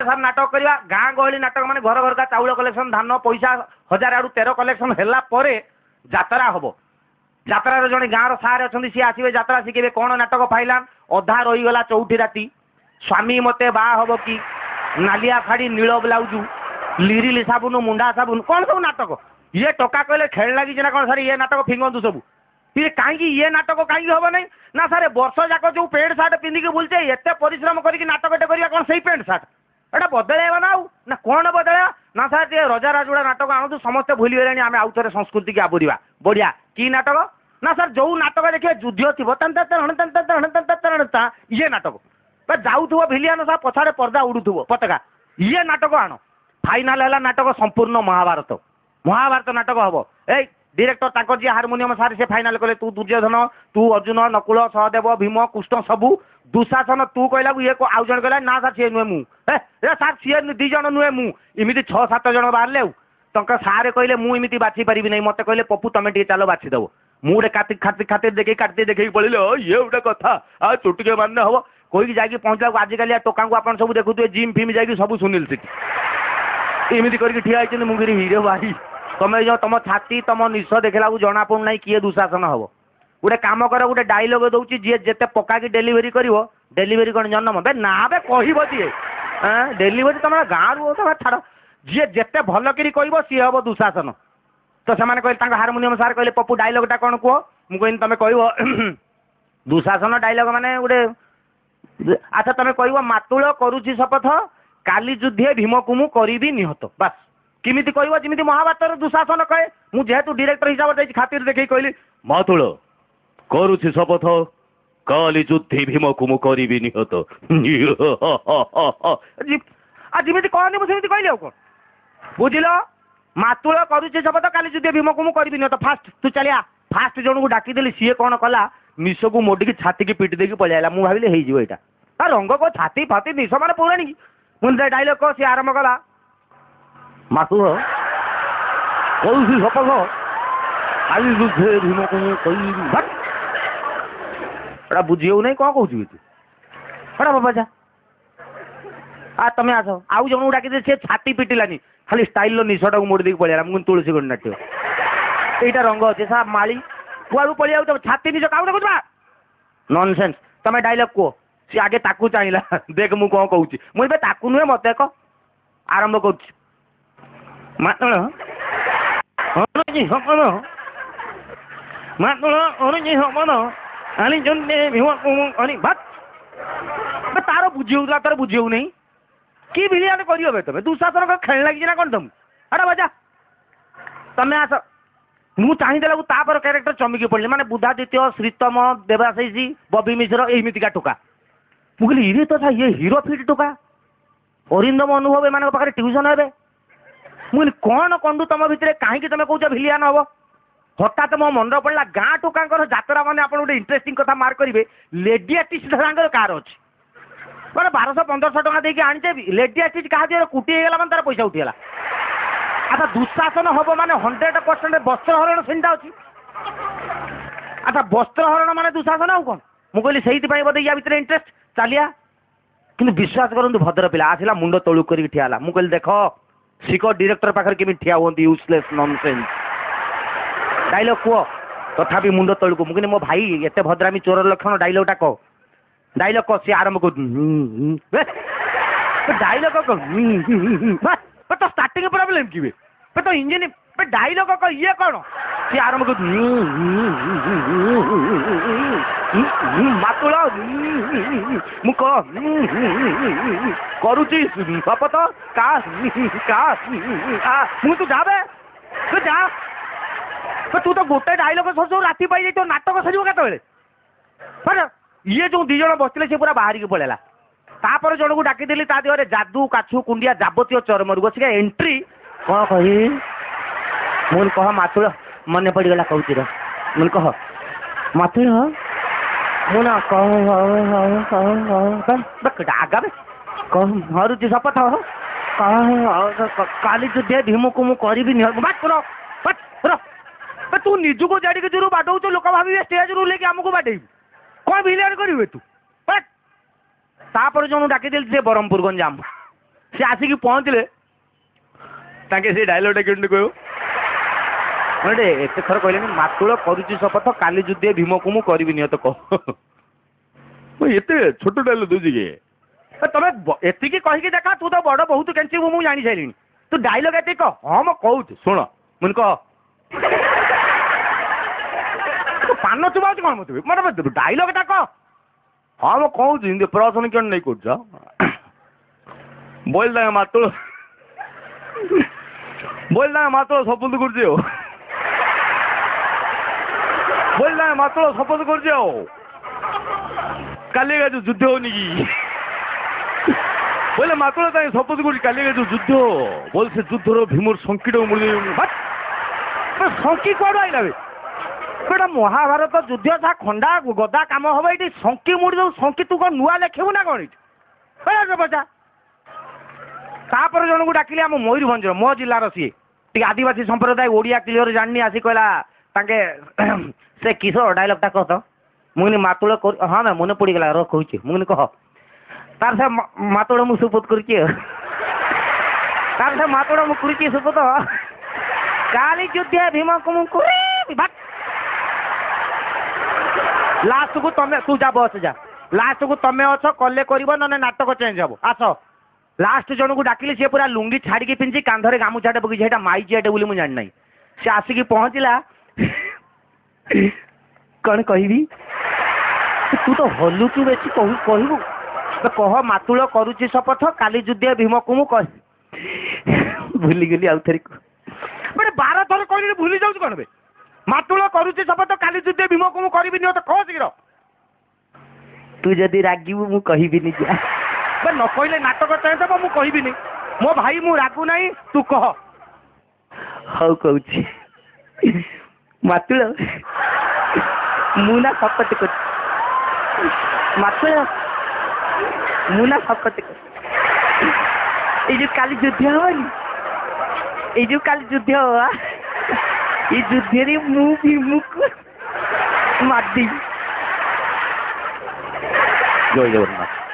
सार नाटक करवा गाँ गहली नाटक माने घर घर का चाउल कलेक्शन धान पैसा 1000 आड़ू 13 कलेक्शन है जात्रा हम जात्रार जड़े गाँव सार अच्छा सी आसवे जात्रा शिखे कौन नाटक फाइलान अधा रहीगला चौठी राति स्वामी मते बा हम कि नालिया फाड़ी नील ब्लाउज लिरिल साबुन मुंडा साबुन कौन सब नाटक ये टका कहले खेल लगी ना कौन सार ये नाटक फिंगतु सब ये कहीं ये नाटक कहीं हम ना ना सारे वर्ष जाक जो पेंट सार्ट पिंधिकी बुलचे एत परिश्रम करके नाटकटे करवा कौन से पेंट सार्ट एटा बदलैबा ना ना कौन बदलैबा ना सार ये रजा राजुड़ा नाटक आणु समस्ते भूली गले आम आउ थे संस्कृति की आबुरीवा बढ़िया कि नाटक ना सार जो नाटक देखिए युद्ध थी ये नाटक जाऊ भिलियन सा पछाड़े पर्दा उड़ू पताका ये नाटक आण फाइनाल है नाटक संपूर्ण महाभारत महाभारत नाटक हम ए डायरेक्टर ताक जी हारमोनियम सार से फाइनाल कले तू दुर्योधन तू अर्जुन नकुल सहदेव भीम कृष्ण सबू दुशासन तू कहला ये आउ जन कहला ना सार सी नुहे मु सार सी दी जन नुहे मुझे 6-7 जन बाहर तक सारे कहले मुझे बाछी पारि नहीं मत कहले पप्पू तुम टे चलो बाछीदेव मुझे खातिर देखी काटते देखी पड़े ये गोटे कथा आ चुटिके मानने हम कहीकि जाकि पहुँचला आजिकल टोका को आप सब देखुए जिम फिम जा सब सुनील सेठी एमती करके ठिया होती मुझे हिरो भाई तुम जो तुम छाती तुम निश देखला जना पड़ना किए दुशासन हम गोटे कम कर गोटे डायलॉग दूसरी जी जिते पका कि डेलीवरी कर डेलीवरी कौन जन्म बे ना बे कह जी डेलीवरी तुम गाँव रू तुम छाड़ जी जिते भल कर सी हम दुशासन तो से कहले हारमोनियम सार कहले पप्पू डायलॉगटा कौन कह मुझे तुम कह दुशासन डायलॉग माने गोटे अच्छा तुम कह मातुल करुची शपथ काली युद्धे भीम को मुझे निहत बस किमिति कह जमी महाभारत दुशासन कहे मुझे जेहेतु डायरेक्टर हिसाब से खातिर देखी कहली मातुल करुची शपथ काली युद्धे भीम को मुझे निहत जमी कहनी मुझे कहली कौन बुझल मातुल करुची शपथ काली युद्धे भीम को मुझे निहत फास्ट तू चलिया फास्ट जन को डाकीदेली सी कौन कला निश को मोडिकी छाती की पिटी देकी पलैला मुझे भाविली हो रंग को छाती फाती निश मैंने पौराणी मुझे डायलॉग कह सी आरंभ कला मातुल करुची शपथ काली युद्धे भीम को मुझे बुझे नहीं कौन कौन एटा बाबा जा आ तुम आस आउ जन को डाकी सी छाती पिटिलानी खाली स्टाइल निशटा को मोड़ी देकी पलैला मुझे तुलसी गण नाट्य यहीटा रंग अच्छे सा माली कुआड़ू पलि आउ छाती निज क्या देखुआ नॉनसेंस तुम डायलॉग कह सी आगे ताकू चाहिला देख मु कौन कहूँ मुझे ताकू नुहे मत कह आरंभ कर तार बुझे तार बुझे नहीं कि भिलियन कर तुम दुशासन खेल लगी ना कौन तुम अरे बजा तुम आस मु चाहिदेला तापर क्यारेक्टर चमकी पड़े माने बुधादित्य श्रीतम देवाशीष बबी मिश्र एमतीका टोका मुझे ये तो था ये हीरो फिट टोका अरिंदम अनुभव एम पाखे ट्यूशन हे मुझे कौन कंडु तुम भितर कहीं तुम कौच भिलियन हम हठात मो मन पड़ा गाँ टोका जात्रा मैंने आप गोटे इंटरेस्टिंग कथा मार्क करेंगे लेडी आर्टिस्ट सागर कार अच्छी मैंने 1200-1500 टका देके आनीचे लेडी आर्टिस्ट क्या कुटी होगा मैंने तार पैसा उठीगला अच्छा दुशासन हम माने 100% वस्त्रहरण सीनटा अच्छी अच्छा वस्त्रहरण माने दुशासन आउ कौन मुझे से बोधे या भितर इंटरेस्ट चलिया कि विश्वास करूँ भद्र पिला आसला मुंड तलू कर ठियाला मुझे देख शिख डायरेक्टर पाखे केमी ठिया हूँ यूजलेस नॉनसेंस डायलॉग कह तथापि मुंड तलू को मुझे मो भाई एत भद्रामी चोर लक्षण डायलॉगटा कह डायलॉग कह सी आरंभ कर डायलॉग कह तो स्टार्टिंग प्रॉब्लम की तो इंजन डायलॉग कह ये कौन सी आरंभ कर मातुल मु करुची शपथ का तू जा तू जा तू तो गोटे डायलॉग सर राति पाई तो नाटक सर केत ये जो दी जन बसते सी पूरा बाहर की पड़ेगा तापर जन को डाकीदेली ता देह जादू काछु कुंडिया जाबतीय चरमर बस एंट्री कौन कही मुझे कह मातुल मन पड़गला कहूँ मुझे कह मातुल मुना आगा कह हरुची शपथ काली युद्धे भीम को मुझे तू निजुको जाड़ी जो बाडौ लोक भावे स्टेज रू लेकिन आमको बाडेबू कौन भिलियन करेंगे तू तापर जो डाकीदेली से ब्रह्मपुर गंजाम ସେ ଆସିକି ପହଞ୍ଚିଲେ ତାଙ୍କେ ସେ ଡାଇଲଗଟା କେମିତି କହିବ ଗୋଟେ ଏତେ ଥର କହିଲେନି ମାତୁଳ କରୁଛି ଶପଥ କାଲି ଯୁଦ୍ଧେ ଭୀମକୁ ମୁଁ କରିବି ନିହତ କହ ଏତେ ଛୋଟ ଡାଇଲଗ ଦଉଛି କି ତମେ ଏତିକି କହିକି ଦେଖା ତୁ ତ ବଡ ବହୁତ କେଞ୍ଚିବୁ ମୁଁ ଜାଣି ସାରିଲିଣି ତୁ ଡାଇଲଗ ଏତିକି କହ ହଁ ମୁଁ କହୁଛି ଶୁଣ ମୁଁ କହ ପାନ ଚୁବାଉଛି କଣ ମତେ ମାନେ ଡାଇଲଗଟା କହ ହଁ ମୁଁ କହୁଛି ଏମିତି ପ୍ରସନ କେଣ ନେଇ କରୁଛ ବୋଇଲ ତାଙ୍କ ମାତୁଳ ବୋଇଲ ତାଙ୍କ ମାତୁଳ ଶପଥ କରୁଛି ଆଉ ବୋଇଲ ତାଙ୍କ ମାତୁଳ ଶପଥ କରୁଛି ଆଉ କାଲି ଯୋଉ ଯୁଦ୍ଧ ହଉନି କି ବୋଇଲେ ମାତୁଳ ତାଙ୍କେ ଶପଥ କରୁଛି କାଲି ଯୋଉ ଯୁଦ୍ଧ ବୋଲେ ସେ ଯୁଦ୍ଧର ଭୀମର ଶଙ୍କିଟାକୁ ମିଳି ଶଙ୍କି କୁଆଡୁ ଆଇଲା ବେଟା ମହାଭାରତ ଯୁଦ୍ଧ ସା ଖଣ୍ଡା ଗଦା କାମ ହବ ଏଇଠି ଶଙ୍କି ମୁଡ଼ି ଦଉ ଶଙ୍କି ତୁ କଣ ନୂଆ ଲେଖିବୁ ନା କଣ ଏଇଠି ପଚା ତାପରେ ଜଣକୁ ଡାକିଲି ଆମ ମୟୂରଭଞ୍ଜର ମୋ ଜିଲ୍ଲାର ସିଏ ଟିକେ ଆଦିବାସୀ ସମ୍ପ୍ରଦାୟ ଓଡ଼ିଆ କ୍ଲିୟର ଜାଣିନି ଆସି କହିଲା ତାଙ୍କେ ସେ କିଶୋର ଡାଇଲଗଟା କହ ତ ମୁଁ ମାତୁଳ ହଁ ନା ମନେ ପଡ଼ିଗଲା ର କହୁଛି ମୁଁ କହ ତାର ସେ ମାତୁଳ ମୁଁ ସୁପୋଧ କରୁଛି ଆଉ ତାର ସେ ମାତୁଳ ମୁଁ କରୁଛି ସୁପୋଧ କାଲି ଯୁଦ୍ଧ ଭୀମକୁ ମୁଁ ଲାଷ୍ଟକୁ ତମେ ତୁ ଯା ବସ ଯା ଲାଷ୍ଟକୁ ତମେ ଅଛ କଲେ କରିବ ନହେଲେ ନାଟକ ଚେଞ୍ଜ ହବ ଆସ ଲାଷ୍ଟ ଜଣକୁ ଡାକିଲି ସିଏ ପୁରା ଲୁଙ୍ଗି ଛାଡ଼ିକି ପିନ୍ଧି କାନ୍ଧରେ ଗାମୁଛାଟେ ପକେଇଛି ସେଇଟା ମାଇଚିଆଟେ ବୋଲି ମୁଁ ଜାଣିନାହିଁ ସେ ଆସିକି ପହଞ୍ଚିଲା କଣ କହିବି ତୁ ତ ହଲୁଛୁ ବେଶୀ କହିବୁ କହ ମାତୁଳ କରୁଛି ଶପଥ କାଲି ଯୁଦ୍ଧ ଭୀମକୁ ମୁଁ ଭୁଲିଗଲି ଆଉ ଥରେ ମାନେ 12 ଥର କହିଲି ଭୁଲି ଯାଉଛି କଣ ବେ ମାତୁଳ କରୁଛି ଶପଥ କାଲି ଯୁଦ୍ଧ ଭୀମକୁ ମୁଁ କରିବିନି ତ କହ ଶୀଘ୍ର ତୁ ଯଦି ରାଗିବୁ ମୁଁ କହିବିନି ଯା ନ କହିଲେ ନାଟକ ଚେଞ୍ଜ ହେବ ମୁଁ କହିବିନି ମୋ ଭାଇ ମୁଁ ରାଗୁ ନାହିଁ ତୁ କହ ହଉ କହୁଛି ମାତୁଳ ମୁଁ ନା ଶପଥ କରୁଛି ମାତୁଳ ମୁଁ ନା ଶପଥ କରୁଛି ଏଇ ଯୋଉ କାଲି ଯୁଦ୍ଧ ହବନି ଏଇ ଯୋଉ କାଲି ଯୁଦ୍ଧ ହବ এই যুদ্ধেরই মুখ মারদি জয় জগন্নাথ।